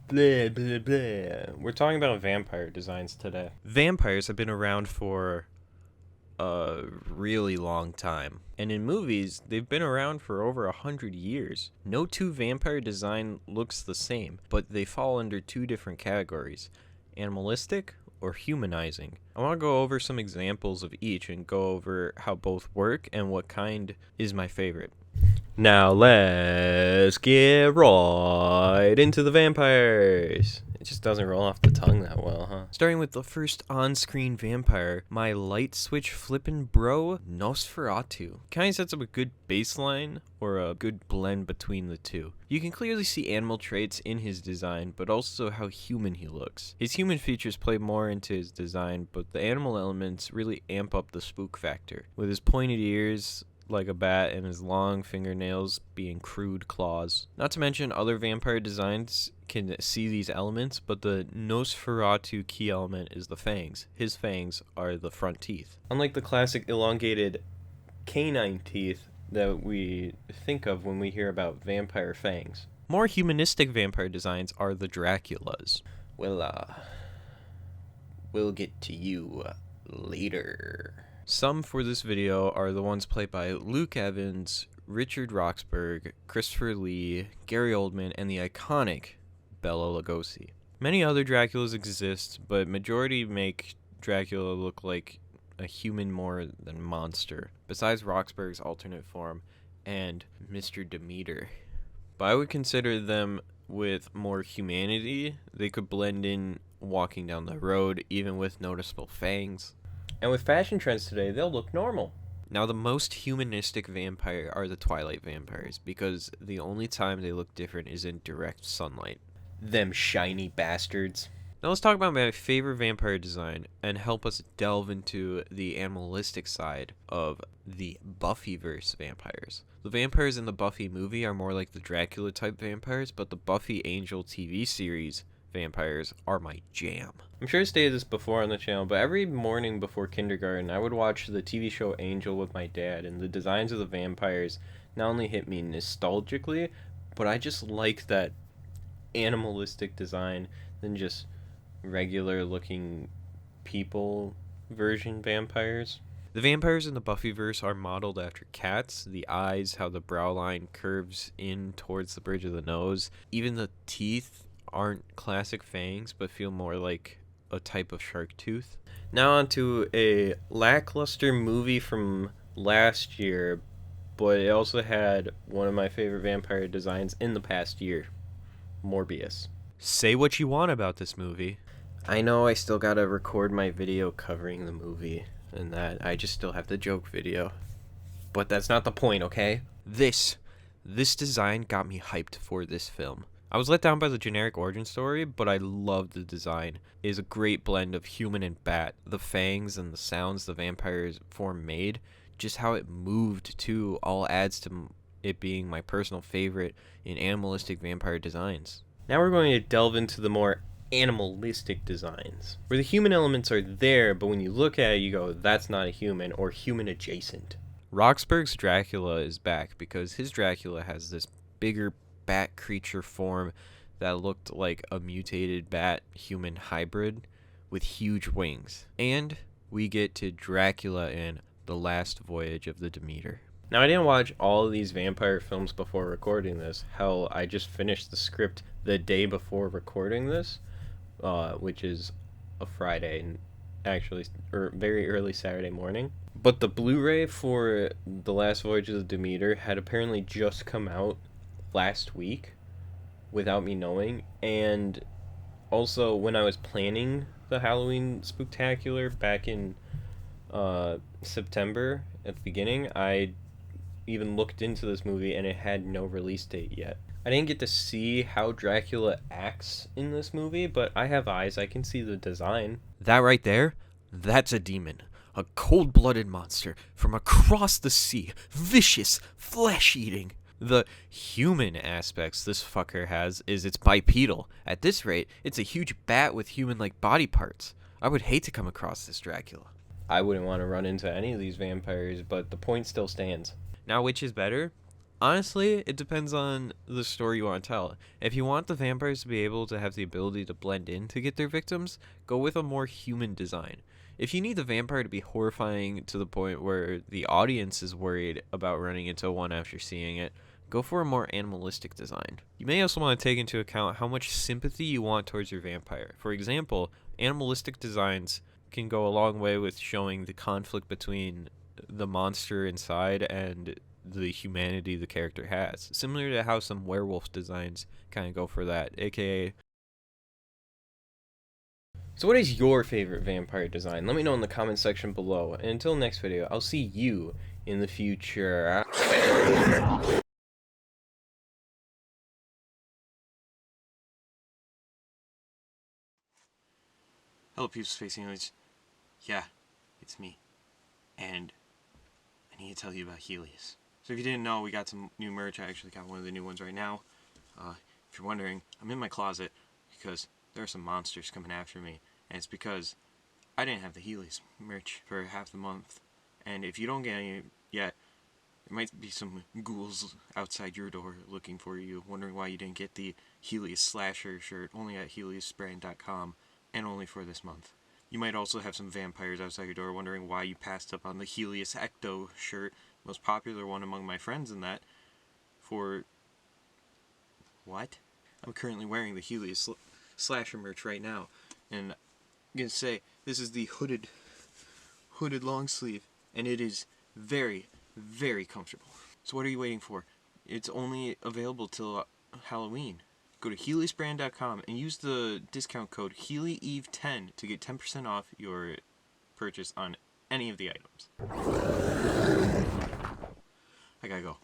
Blah, blah, blah. We're talking about vampire designs today. Vampires have been around for a really long time. And in movies, they've been around for over 100 years. No two vampire design looks the same, but they fall under two different categories: animalistic or humanizing. I want to go over some examples of each and go over how both work and what kind is my favorite. Now let's get right into the vampires. It just doesn't roll off the tongue that well, huh? Starting with the first on-screen vampire, my light switch flippin' bro, Nosferatu. Kinda sets up a good baseline, or a good blend between the two. You can clearly see animal traits in his design, but also how human he looks. His human features play more into his design, but the animal elements really amp up the spook factor. With his pointed ears, like a bat, and his long fingernails being crude claws. Not to mention other vampire designs can see these elements, but the Nosferatu key element is the fangs. His fangs are the front teeth. Unlike the classic elongated canine teeth that we think of when we hear about vampire fangs. More humanistic vampire designs are the Draculas. We'll get to you later. Some for this video are the ones played by Luke Evans, Richard Roxburgh, Christopher Lee, Gary Oldman, and the iconic Bela Lugosi. Many other Draculas exist, but majority make Dracula look like a human more than monster, besides Roxburgh's alternate form and Mr. Demeter. But I would consider them with more humanity. They could blend in walking down the road, even with noticeable fangs. And with fashion trends today, they'll look normal. Now, the most humanistic vampire are the Twilight vampires, because the only time they look different is in direct sunlight. Them shiny bastards. Now let's talk about my favorite vampire design and help us delve into the animalistic side of the Buffyverse vampires. The vampires in the Buffy movie are more like the Dracula type vampires, but the Buffy Angel TV series vampires are my jam. I'm sure I stated this before on the channel, but every morning before kindergarten, I would watch the TV show Angel with my dad, and the designs of the vampires not only hit me nostalgically, but I just like that animalistic design than just regular looking people version vampires. The vampires in the Buffyverse are modeled after cats. The eyes, how the brow line curves in towards the bridge of the nose. Even the teeth aren't classic fangs, but feel more like a type of shark tooth. Now on to a lackluster movie from last year, but it also had one of my favorite vampire designs in the past year, Morbius. Say what you want about this movie. I know I still gotta record my video covering the movie, and that I just still have the joke video. But that's not the point, okay? This design got me hyped for this film. I was let down by the generic origin story, but I loved the design. It is a great blend of human and bat. The fangs and the sounds the vampire's form made, just how it moved too, all adds to it being my personal favorite in animalistic vampire designs. Now we're going to delve into the more animalistic designs, where the human elements are there, but when you look at it, you go, that's not a human, or human adjacent. Roxburgh's Dracula is back because his Dracula has this bigger bat creature form that looked like a mutated bat human hybrid with huge wings. And we get to Dracula in The Last Voyage of the Demeter. Now, I didn't watch all of these vampire films before recording this. Hell, I just finished the script the day before recording this, which is a Friday, actually, or very early Saturday morning. But the Blu-ray for The Last Voyage of the Demeter had apparently just come out last week without me knowing, and also when I was planning the Halloween Spooktacular back in September at the beginning, I even looked into this movie and it had no release date yet. I didn't get to see how Dracula acts in this movie, but I have eyes, I can see the design. That right there, that's a demon. A cold-blooded monster from across the sea, vicious, flesh-eating. The human aspects this fucker has is it's bipedal. At this rate, it's a huge bat with human-like body parts. I would hate to come across this Dracula. I wouldn't want to run into any of these vampires, but the point still stands. Now, which is better? Honestly, it depends on the story you want to tell. If you want the vampires to be able to have the ability to blend in to get their victims, go with a more human design. If you need the vampire to be horrifying to the point where the audience is worried about running into one after seeing it, go for a more animalistic design. You may also want to take into account how much sympathy you want towards your vampire. For example, animalistic designs can go a long way with showing the conflict between the monster inside and the humanity the character has. Similar to how some werewolf designs kind of go for that, aka. So what is your favorite vampire design? Let me know in the comment section below. And until next video, I'll see you in the future. Hello, people, Space Aliens. Yeah, it's me. And I need to tell you about Helios. So if you didn't know, we got some new merch. I actually got one of the new ones right now. If you're wondering, I'm in my closet because there are some monsters coming after me. And it's because I didn't have the Helios merch for half the month. And if you don't get any yet, there might be some ghouls outside your door looking for you, wondering why you didn't get the Helios Slasher shirt only at HeliosBrand.com and only for this month. You might also have some vampires outside your door wondering why you passed up on the Helios Ecto shirt, most popular one among my friends in that, for... what? I'm currently wearing the Helios Slasher merch right now, and I'm gonna say, this is the hooded long sleeve, and it is very, very comfortable. So what are you waiting for? It's only available till Halloween. Go to HeliosBrand.com and use the discount code HeliEve10 to get 10% off your purchase on any of the items. I gotta go.